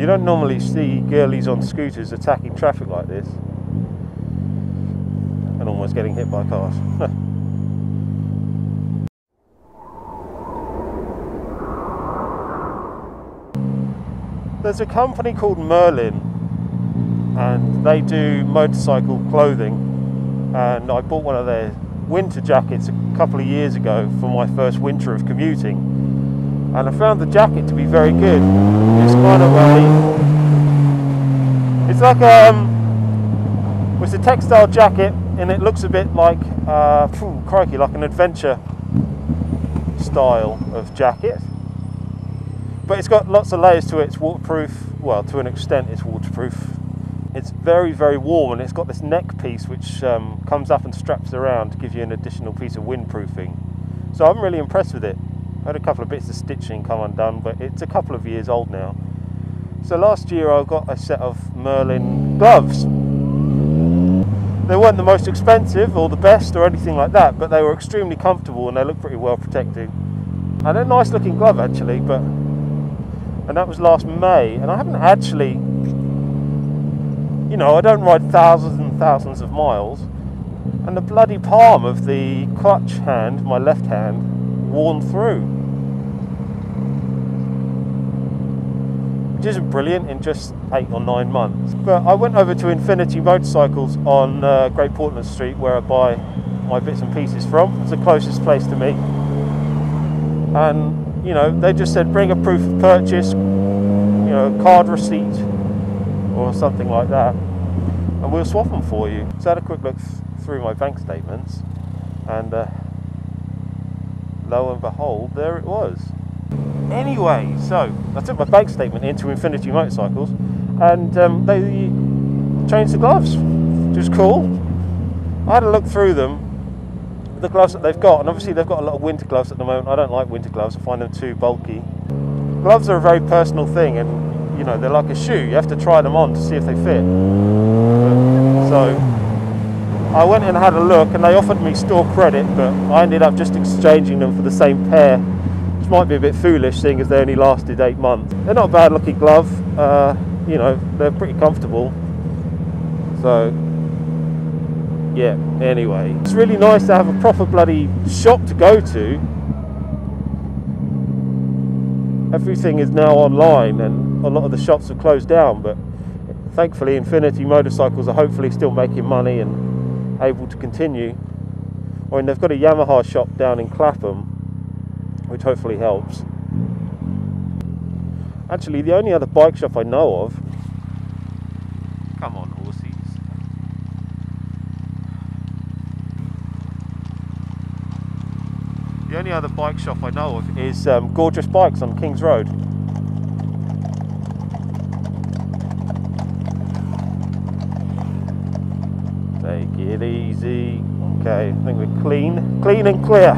You don't normally see girlies on scooters attacking traffic like this and almost getting hit by cars. There's a company called Merlin, and they do motorcycle clothing, and I bought one of their winter jackets a couple of years ago for my first winter of commuting, and I found the jacket to be very good. It's kind of it's like it's a textile jacket, and it looks a bit like crikey, like an adventure style of jacket. But it's got lots of layers to it. It's waterproof. Well, to an extent it's waterproof. It's very, very warm, and it's got this neck piece which comes up and straps around to give you an additional piece of windproofing. So I'm really impressed with it. I had a couple of bits of stitching come undone, but it's a couple of years old now. So last year I got a set of Merlin gloves. They weren't the most expensive or the best or anything like that, but they were extremely comfortable and they look pretty well protected. And they're a nice looking glove actually, and that was last May, and I haven't actually, you know, I don't ride thousands and thousands of miles, and the bloody palm of the clutch hand, my left hand, worn through. Which isn't brilliant in just 8 or 9 months. But I went over to Infinity Motorcycles on Great Portland Street, where I buy my bits and pieces from. It's the closest place to me. And you know, they just said bring a proof of purchase, you know, card receipt or something like that, and we'll swap them for you. So I had a quick look through my bank statements, and lo and behold, there it was. Anyway, so I took my bank statement into Infinity Motorcycles, and they changed the gloves, which was cool. I had a look through them, the gloves that they've got, and obviously they've got a lot of winter gloves at the moment. I don't like winter gloves, I find them too bulky. Gloves are a very personal thing, and you know, they're like a shoe, you have to try them on to see if they fit. So I went and had a look, and they offered me store credit, but I ended up just exchanging them for the same pair, which might be a bit foolish seeing as they only lasted 8 months. They're not a bad looking glove, you know, they're pretty comfortable. So yeah, anyway, it's really nice to have a proper bloody shop to go to. Everything is now online, and a lot of the shops have closed down, but thankfully Infinity Motorcycles are hopefully still making money and able to continue. I mean, they've got a Yamaha shop down in Clapham, which hopefully helps. Actually, the only other bike shop I know of, come on horsies, the only other bike shop I know of is Gorgeous Bikes on Kings Road. Take it easy. Okay, I think we're clean and clear.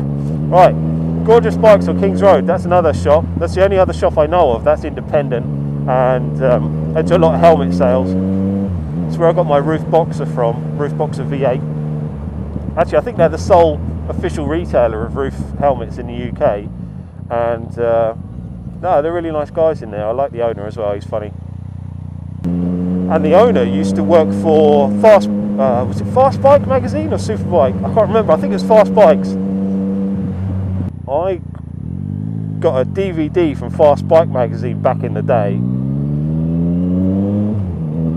Right, Gorgeous Bikes on Kings Road, that's another shop. That's the only other shop I know of that's independent, and they do a lot of helmet sales. That's where I got my Roof Boxer from, Roof Boxer V8. Actually, I think they're the sole official retailer of roof helmets in the UK, and no, they're really nice guys in there. I like the owner as well, he's funny. And the owner used to work for was it Fast Bike magazine or Superbike? I can't remember, I think it was Fast Bikes. I got a DVD from Fast Bike magazine back in the day,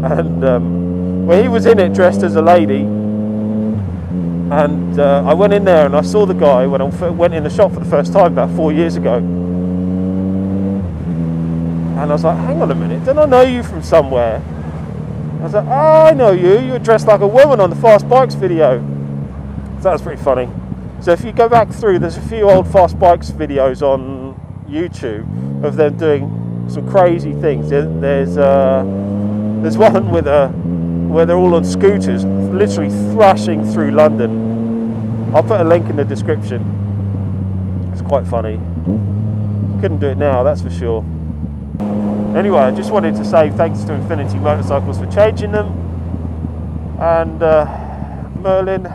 and well, he was in it dressed as a lady, and I went in there and I saw the guy when I went in the shop for the first time about 4 years ago, and I was like, hang on a minute, don't I know you from somewhere? I was like, oh, I know you, you were dressed like a woman on the Fast Bikes video. So that was pretty funny. So if you go back through, there's a few old Fast Bikes videos on YouTube of them doing some crazy things. There's one with where they're all on scooters, literally thrashing through London. I'll put a link in the description. It's quite funny. Couldn't do it now, that's for sure. Anyway, I just wanted to say thanks to Infinity Motorcycles for changing them, and Merlin,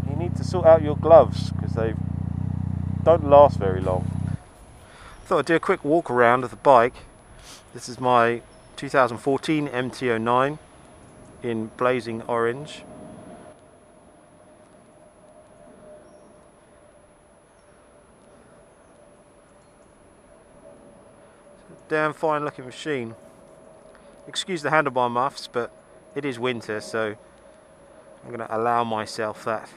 you need to sort out your gloves because they don't last very long. Thought I'd do a quick walk around of the bike. This is my 2014 MT-09 in blazing orange. Damn fine looking machine. Excuse the handlebar muffs, but it is winter, so I'm going to allow myself that.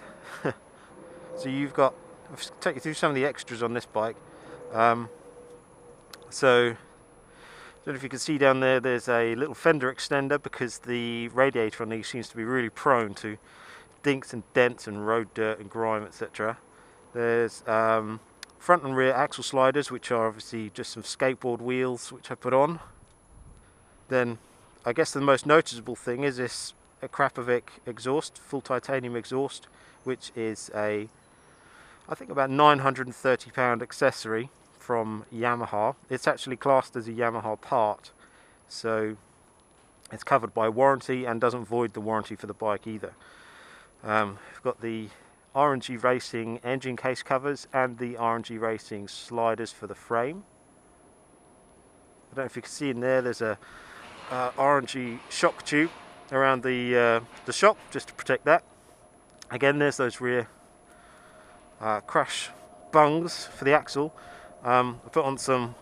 So I'll take you through some of the extras on this bike. So I don't know if you can see down there, there's a little fender extender because the radiator on these seems to be really prone to dinks and dents and road dirt and grime, etc. There's front and rear axle sliders, which are obviously just some skateboard wheels which I put on. Then I guess the most noticeable thing is this Krapovic exhaust, full titanium exhaust, which is I think about £930 accessory from Yamaha. It's actually classed as a Yamaha part, so it's covered by warranty and doesn't void the warranty for the bike either. We've got the RNG Racing engine case covers and the RNG Racing sliders for the frame. I don't know if you can see in there, there's a RNG shock tube around the shock just to protect that. Again, there's those rear crash bungs for the axle. I put on some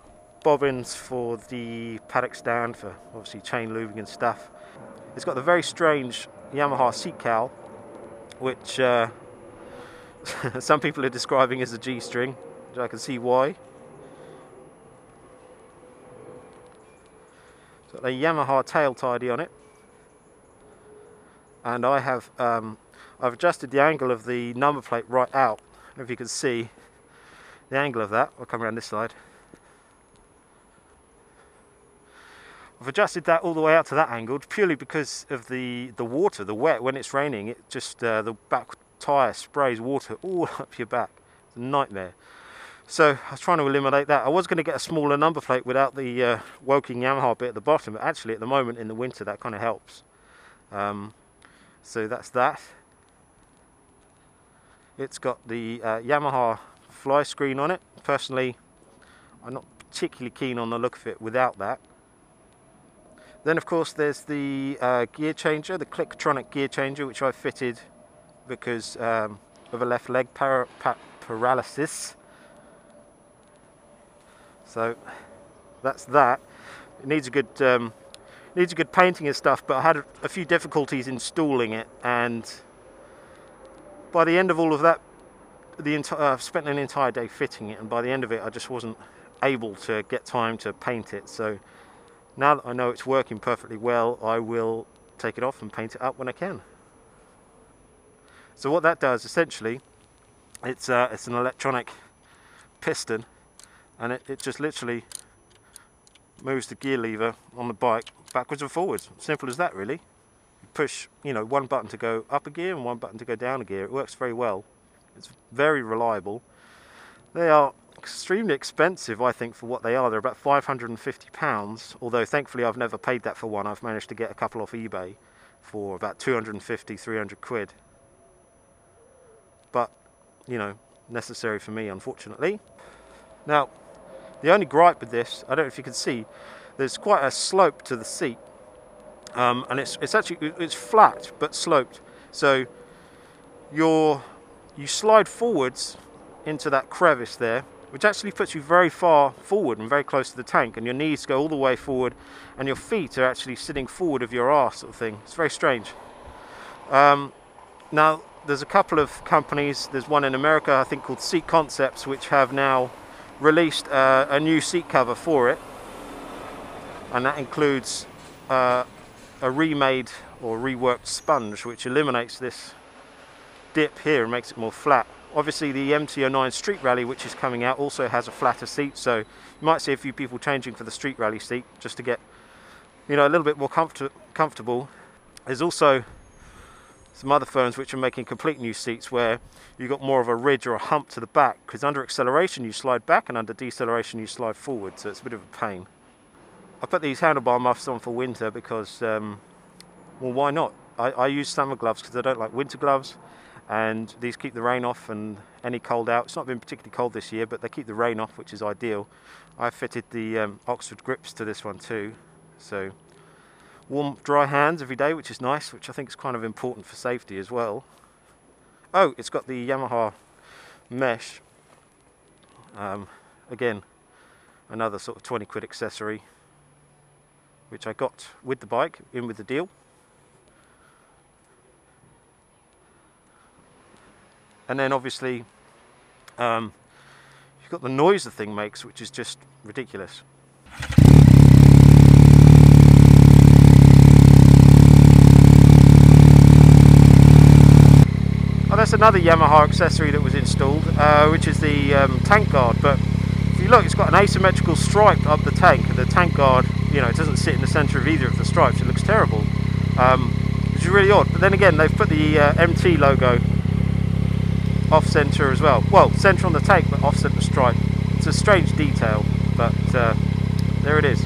bobbins for the paddock stand for obviously chain lubing and stuff. It's got the very strange Yamaha seat cowl, which some people are describing as a G-string, which I can see why. It's got a Yamaha tail tidy on it, and I have I've adjusted the angle of the number plate right out. I don't know if you can see the angle of that. I'll come around this side. I've adjusted that all the way out to that angle purely because of the water, the wet. When it's raining, it just the back tyre sprays water all up your back. It's a nightmare. So I was trying to eliminate that. I was going to get a smaller number plate without the Woking Yamaha bit at the bottom, but actually at the moment in the winter that kind of helps. So that's that. It's got the Yamaha fly screen on it. Personally, I'm not particularly keen on the look of it without that. Then of course there's the gear changer, the Clictronic gear changer, which I fitted because of a left leg paralysis. So that's that. It needs a good painting and stuff, but I had a few difficulties installing it, and by the end of all of that, I've spent an entire day fitting it, and by the end of it I just wasn't able to get time to paint it. So now that I know it's working perfectly well, I will take it off and paint it up when I can. So what that does essentially, it's an electronic piston, and it just literally moves the gear lever on the bike backwards and forwards. Simple as that, really. You push, one button to go up a gear and one button to go down a gear. It works very well. It's very reliable. They are extremely expensive, I think, for what they are. They're about £550, although thankfully I've never paid that for one. I've managed to get a couple off eBay for about 250, 300 quid. But, necessary for me, unfortunately. Now, the only gripe with this, I don't know if you can see, there's quite a slope to the seat, and it's flat but sloped. So you slide forwards into that crevice there, which actually puts you very far forward and very close to the tank, and your knees go all the way forward, and your feet are actually sitting forward of your arse, sort of thing. It's very strange. Now, there's a couple of companies. There's one in America, I think, called Seat Concepts, which have now released a new seat cover for it, and that includes a remade or reworked sponge, which eliminates this dip here and makes it more flat. Obviously the MT-09 Street Rally, which is coming out, also has a flatter seat, so you might see a few people changing for the Street Rally seat just to get a little bit more comfortable. There's also some other firms which are making complete new seats where you've got more of a ridge or a hump to the back, because under acceleration you slide back and under deceleration you slide forward, so it's a bit of a pain. I put these handlebar muffs on for winter because, well, why not? I use summer gloves because I don't like winter gloves, and these keep the rain off and any cold out. It's not been particularly cold this year, but they keep the rain off, which is ideal. I've fitted the Oxford grips to this one too, so warm dry hands every day, which is nice, which I think is kind of important for safety as well. Oh, it's got the Yamaha mesh, again another sort of 20 quid accessory, which I got with the bike, in with the deal. And then obviously you've got the noise the thing makes, which is just ridiculous. Oh, that's another Yamaha accessory that was installed, which is the tank guard. But if you look, it's got an asymmetrical stripe up the tank, and the tank guard, you know, it doesn't sit in the centre of either of the stripes. It looks terrible, which is really odd. But then again, they've put the MT logo off centre as well. Well, centre on the tank, but off centre stripe. It's a strange detail, but there it is.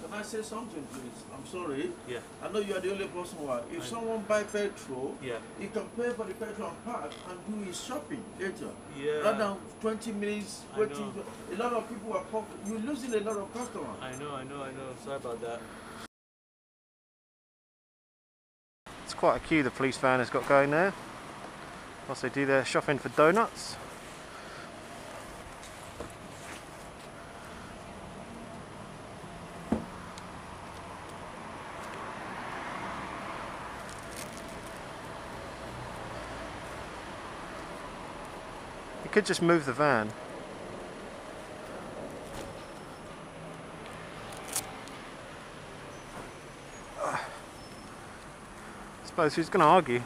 Can I say something, please? I'm sorry. Yeah. I know you are the only person who are. If someone buy petrol, Yeah. he can pay for the petrol and park and do his shopping later. Yeah. Rather than 20 minutes waiting. A lot of people are you're losing a lot of customers. I know. Sorry about that. It's quite a queue the police van has got going there, whilst they do their shopping for donuts. You could just move the van. I suppose who's going to argue?